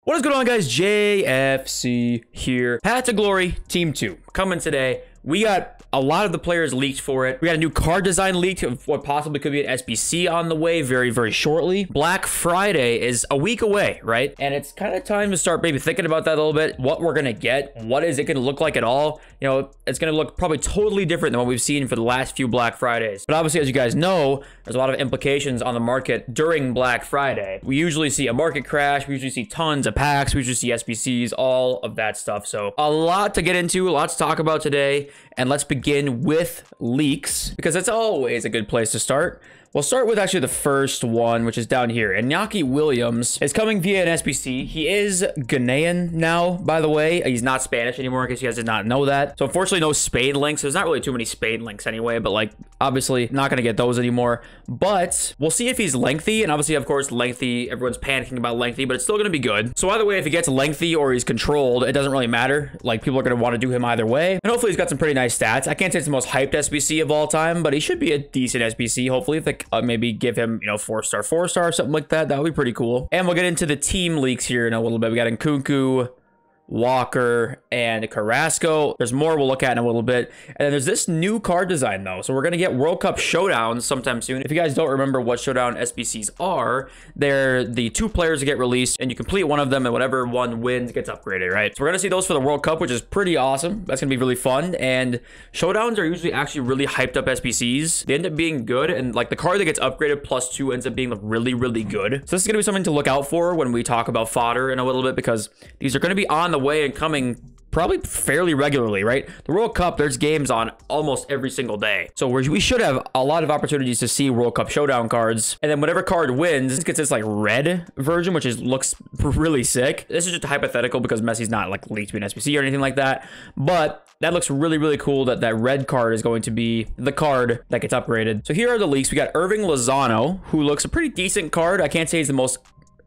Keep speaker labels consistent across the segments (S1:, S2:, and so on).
S1: What is going on, guys? JFC here. Path to Glory Team 2 coming today. We got a lot of the players leaked for it. We got a new card design leaked of what possibly could be an SBC on the way very, very shortly. Black Friday is a week away, right? And it's kind of time to start maybe thinking about that a little bit. What we're going to get. What is it going to look like at all? You know, it's going to look probably totally different than what we've seen for the last few Black Fridays. But obviously, as you guys know, there's a lot of implications on the market during Black Friday. We usually see a market crash. We usually see tons of packs. We usually see SBCs, all of that stuff. So a lot to get into, a lot to talk about today. And let's begin with leaks, because it's always a good place to start. We'll start with actually the first one, which is down here. Iñaki Williams is coming via an SBC. He is Ghanaian now, by the way. He's not Spanish anymore, in case you guys did not know that. So unfortunately, no Spain links. There's not really too many Spain links anyway, but like, obviously not going to get those anymore. But we'll see if he's lengthy. And obviously, of course, lengthy, everyone's panicking about lengthy, but it's still going to be good. So either way, if he gets lengthy or he's controlled, it doesn't really matter. Like, people are going to want to do him either way. And hopefully he's got some pretty nice stats. I can't say it's the most hyped SBC of all time, but he should be a decent SBC. Hopefully, if they maybe give him, you know, 4-star, 4-star, something like that. That would be pretty cool. And we'll get into the team leaks here in a little bit. We got Nkunku, Walker, and Carrasco. There's more we'll look at in a little bit. And then there's this new card design, though. So we're going to get World Cup Showdowns sometime soon. If you guys don't remember what Showdown SBCs are, they're the 2 players that get released, and you complete one of them, and whatever one wins gets upgraded, right? So we're going to see those for the World Cup, which is pretty awesome. That's going to be really fun. And Showdowns are usually actually really hyped up SBCs. They end up being good, and like the card that gets upgraded +2 ends up being really, really good. So this is going to be something to look out for when we talk about Fodder in a little bit, because these are going to be on the way and coming probably fairly regularly, right? The World Cup, there's games on almost every single day. So we should have a lot of opportunities to see World Cup Showdown cards. And then whatever card wins, this gets this like red version, which looks really sick. This is just a hypothetical because Messi's not like leaked to be an SBC or anything like that. But that looks really, really cool that that red card is going to be the card that gets upgraded. So here are the leaks. We got Irving Lozano, who looks a pretty decent card. I can't say he's the most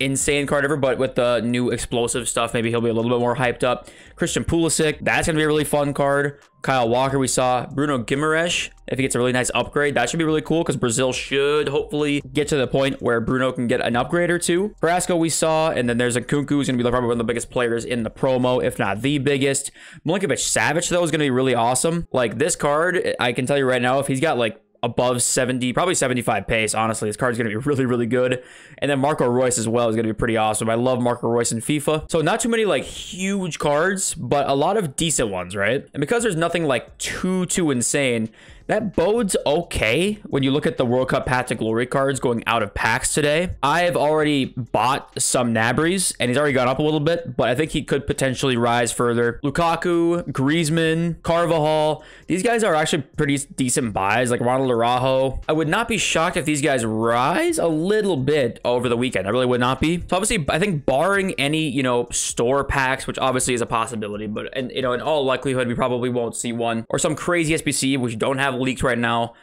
S1: insane card ever, but with the new explosive stuff, maybe he'll be a little bit more hyped up. Christian Pulisic, that's gonna be a really fun card. Kyle Walker, we saw. Bruno Guimaraes, if he gets a really nice upgrade, that should be really cool, because Brazil should hopefully get to the point where Bruno can get an upgrade or two. Carrasco we saw, and then there's Nkunku, who's gonna be probably one of the biggest players in the promo, if not the biggest. Milinkovic-Savic, though, is gonna be really awesome. Like, this card, I can tell you right now, if he's got like above 70, probably 75 pace, honestly, this card's gonna be really, really good. And then Marco Reus as well is gonna be pretty awesome. I love Marco Reus in FIFA. So not too many like huge cards, but a lot of decent ones, right? And because there's nothing like too insane, that bodes okay when you look at the World Cup Path to Glory cards going out of packs today. I've already bought some Nabries, and he's already gone up a little bit, but I think he could potentially rise further. Lukaku, Griezmann, Carvajal, these guys are actually pretty decent buys, like Ronald Araujo. I would not be shocked if these guys rise a little bit over the weekend. I really would not be. So obviously, I think barring any, you know, store packs, which obviously is a possibility, but and you know, in all likelihood, we probably won't see one, or some crazy SBC, which don't have leaked right now.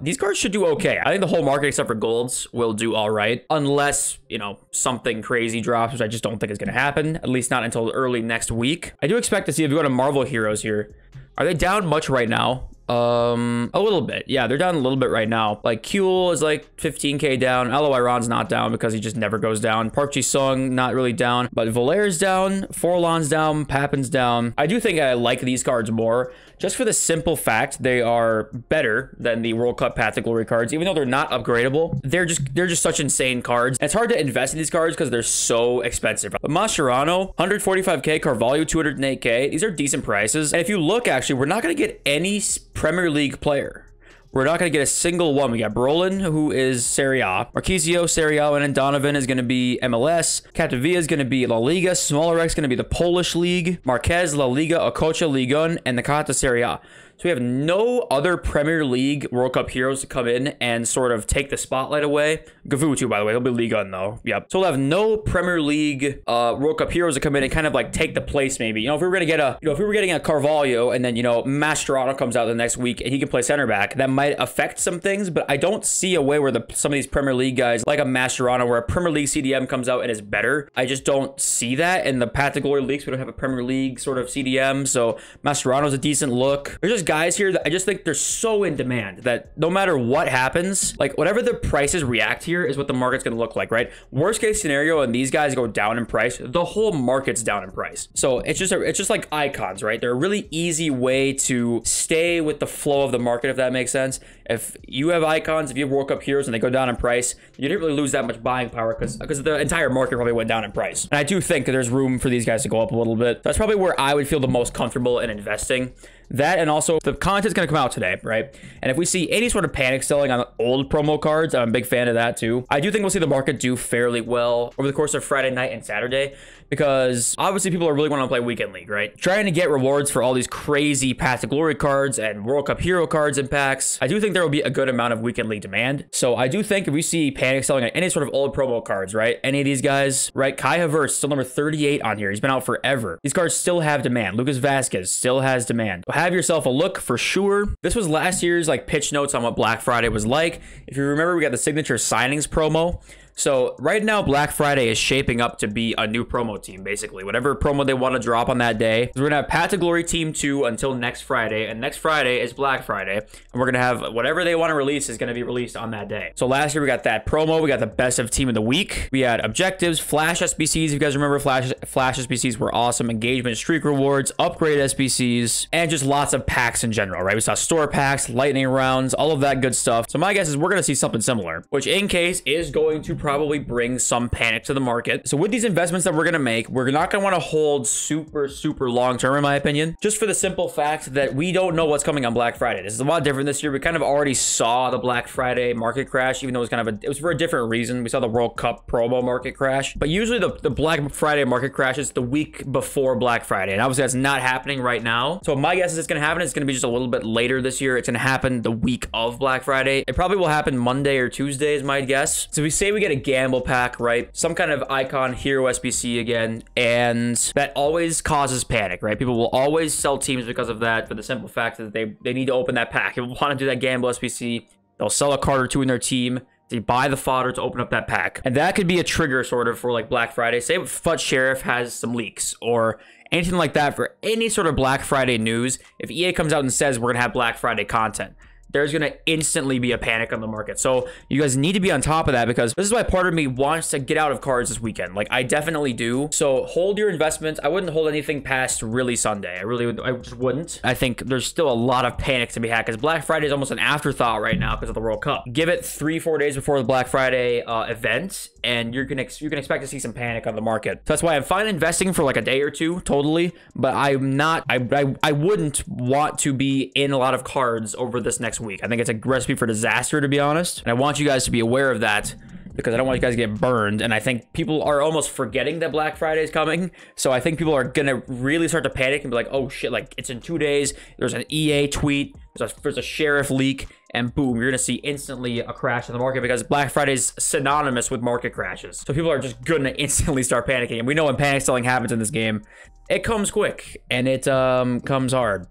S1: These cards should do okay. I think the whole market, except for golds, will do all right, unless, you know, something crazy drops, which I just don't think is going to happen, at least not until early next week. I do expect to see, if you go to Marvel Heroes here, are they down much right now? A little bit. Yeah, they're down a little bit right now. Like, Kuhl is like 15k down. Iran's not down because he just never goes down. Park Ji-sung, not really down. But Valaire's down. Forlan's down. Papin's down. I do think I like these cards more, just for the simple fact they are better than the World Cup Path to Glory cards. Even though they're not upgradable, they're just such insane cards. And it's hard to invest in these cards because they're so expensive. But Mascherano, 145k. Carvalho, 208k. These are decent prices. And if you look, actually, we're not going to get any Premier League player. We're not going to get a single one. We got Brolin, who is Serie A. Marquisio, Serie A, and then Donovan is going to be MLS. Catavia is going to be La Liga. Smaller X is going to be the Polish League. Marquez, La Liga, Okocha, Ligue 1, and Nakata, Serie A. So we have no other Premier League World Cup heroes to come in and sort of take the spotlight away. Gavu too, by the way. He'll be Ligue 1 though. Yep. So we'll have no Premier League World Cup heroes to come in and kind of like take the place maybe. You know, if we were gonna get a, if we were getting a Carvalho and then, you know, Mascherano comes out the next week and he can play center back, that might affect some things, but I don't see a way where some of these Premier League guys, like a Mascherano, where a Premier League CDM comes out and is better. I just don't see that. In the Path to Glory leagues, we don't have a Premier League sort of CDM, so Mascherano's a decent look. There's just just guys here that I just think they're so in demand that no matter what happens, like whatever the prices react here is what the market's going to look like, right? Worst case scenario, and these guys go down in price, the whole market's down in price. So it's just like icons, right? They're a really easy way to stay with the flow of the market, if that makes sense. If you have icons, if you have World Cup heroes and they go down in price, you didn't really lose that much buying power because the entire market probably went down in price. And I do think that there's room for these guys to go up a little bit. That's probably where I would feel the most comfortable in investing. That, and also the content's going to come out today, right? And if we see any sort of panic selling on old promo cards, I'm a big fan of that too. I do think we'll see the market do fairly well over the course of Friday night and Saturday, because obviously people are really wanting to play Weekend League, right? Trying to get rewards for all these crazy Path to Glory cards and World Cup hero cards and packs. I do think there will be a good amount of Weekend League demand. So I do think if we see panic selling on any sort of old promo cards, right? Any of these guys, right? Kai Havertz, still number 38 on here. He's been out forever. These cards still have demand. Lucas Vasquez still has demand. Have yourself a look for sure. This was last year's like pitch notes on what Black Friday was like. If you remember, we got the signature signings promo. So right now, Black Friday is shaping up to be a new promo team, basically. Whatever promo they want to drop on that day. We're going to have Path to Glory Team 2 until next Friday. And next Friday is Black Friday. And we're going to have whatever they want to release is going to be released on that day. So last year, we got that promo. We got the best of team of the week. We had objectives, flash SBCs. If you guys remember, flash SBCs were awesome. Engagement, streak rewards, upgrade SBCs, and just lots of packs in general, right? We saw store packs, lightning rounds, all of that good stuff. So my guess is we're going to see something similar, which in case is going to probably bring some panic to the market. So with these investments that we're going to make, we're not going to want to hold super long term, in my opinion, just for the simple fact that we don't know what's coming on Black Friday. This is a lot different this year. We kind of already saw the Black Friday market crash, even though it was kind of it was for a different reason. We saw the World Cup promo market crash, but usually the Black Friday market crash is the week before Black Friday. And obviously that's not happening right now. So my guess is it's going to happen. It's going to be just a little bit later this year. It's going to happen the week of Black Friday. It probably will happen Monday or Tuesday is my guess. So we say we get a gamble pack, right? Some kind of icon hero SBC again, and that always causes panic, right? People will always sell teams because of that, for the simple fact that they need to open that pack. If they want to do that gamble SBC, they'll sell a card or two in their team. They buy the fodder to open up that pack. And that could be a trigger sort of for like Black Friday. Say FUT Sheriff has some leaks or anything like that for any sort of Black Friday news. If EA comes out and says we're going to have Black Friday content, there's going to instantly be a panic on the market. So you guys need to be on top of that, because this is why part of me wants to get out of cards this weekend. Like I definitely do. So hold your investments. I wouldn't hold anything past really Sunday. I just wouldn't. I think there's still a lot of panic to be had because Black Friday is almost an afterthought right now because of the World Cup. Give it 3-4 days before the Black Friday event, and you can expect to see some panic on the market. So that's why I'm fine investing for like a day or two, totally. But I'm not. I wouldn't want to be in a lot of cards over this next week. I think it's a recipe for disaster, to be honest. And I want you guys to be aware of that, because I don't want you guys to get burned. And I think people are almost forgetting that Black Friday is coming. So I think people are going to really start to panic and be like, oh shit, like it's in 2 days. There's an EA tweet. There's a sheriff leak. And boom, you're going to see instantly a crash in the market, because Black Friday is synonymous with market crashes. So people are just going to instantly start panicking. And we know when panic selling happens in this game, it comes quick and it comes hard.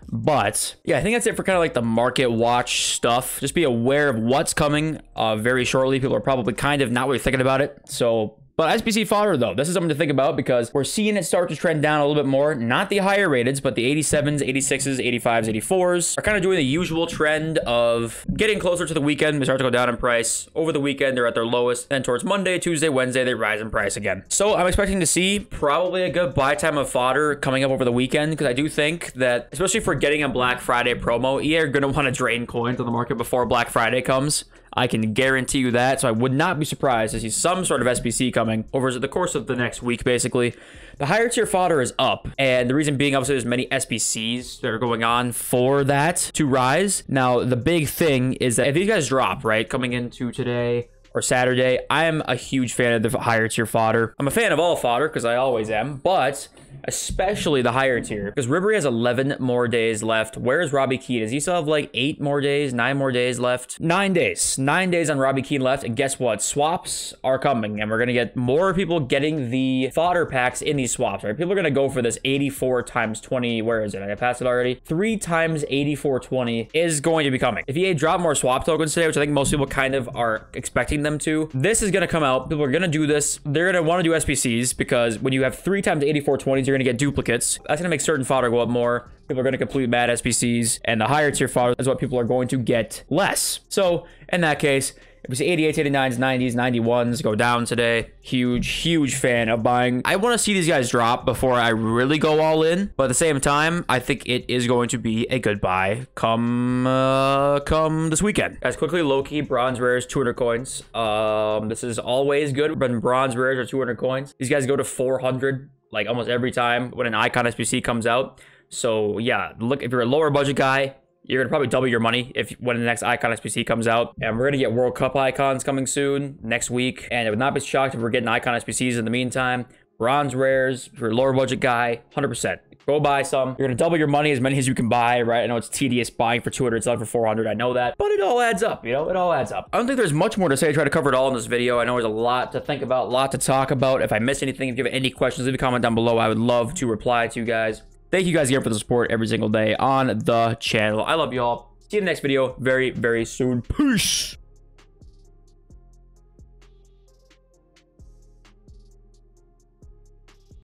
S1: But yeah, I think that's it for kind of like the market watch stuff. Just be aware of what's coming very shortly. People are probably kind of not really thinking about it. So, but SBC fodder though, this is something to think about, because we're seeing it start to trend down a little bit more. Not the higher rateds, but the 87s, 86s, 85s, 84s are kind of doing the usual trend of getting closer to the weekend. They start to go down in price. Over the weekend, they're at their lowest. And towards Monday, Tuesday, Wednesday, they rise in price again. So I'm expecting to see probably a good buy time of fodder coming up over the weekend, because I do think that, especially for getting a Black Friday promo, EA are going to want to drain coins on the market before Black Friday comes. I can guarantee you that. So I would not be surprised to see some sort of SBC coming over the course of the next week, basically. The higher tier fodder is up. And the reason being, obviously, there's many SBCs that are going on for that to rise. Now, the big thing is that if these guys drop, right, coming into today or Saturday, I am a huge fan of the higher tier fodder. I'm a fan of all fodder, because I always am, but especially the higher tier, because Ribery has 11 more days left. Where's Robbie Keane? Does he still have like 8 more days, 9 more days left? 9 days. 9 days on Robbie Keane left. And guess what? Swaps are coming, and we're going to get more people getting the fodder packs in these swaps, right? People are going to go for this 84 times 20. Where is it? I passed it already. 3 times 84.20 is going to be coming. If EA drop more swap tokens today, which I think most people kind of are expecting them to. This is going to come out. People are going to do this. They're going to want to do SPCs because when you have 3 times 8420s, you're going to get duplicates. That's going to make certain fodder go up more. People are going to complete mad SPCs, and the higher tier fodder is what people are going to get less. So in that case, if we see 88s, 89s, 90s, 91s go down today, huge fan of buying. I want to see these guys drop before I really go all in, but at the same time, I think it is going to be a good buy come this weekend. Guys, quickly, low-key, bronze rares, 200 coins. This is always good when bronze rares are 200 coins. These guys go to 400 like almost every time when an icon SPC comes out. So yeah, look, if you're a lower budget guy, you're gonna probably double your money when the next icon SPC comes out. And we're gonna get World Cup icons coming soon next week. And I would not be shocked if we're getting icon SPCs in the meantime. Bronze rares, if you're a lower budget guy, 100%. Go buy some. You're gonna double your money, as many as you can buy, right? I know it's tedious buying for 200, selling for 400. I know that, but it all adds up, you know? It all adds up. I don't think there's much more to say. I try to cover it all in this video. I know there's a lot to think about, a lot to talk about. If I miss anything, if you have any questions, leave a comment down below. I would love to reply to you guys. Thank you guys again for the support every single day on the channel. I love you all. See you in the next video very soon. Peace.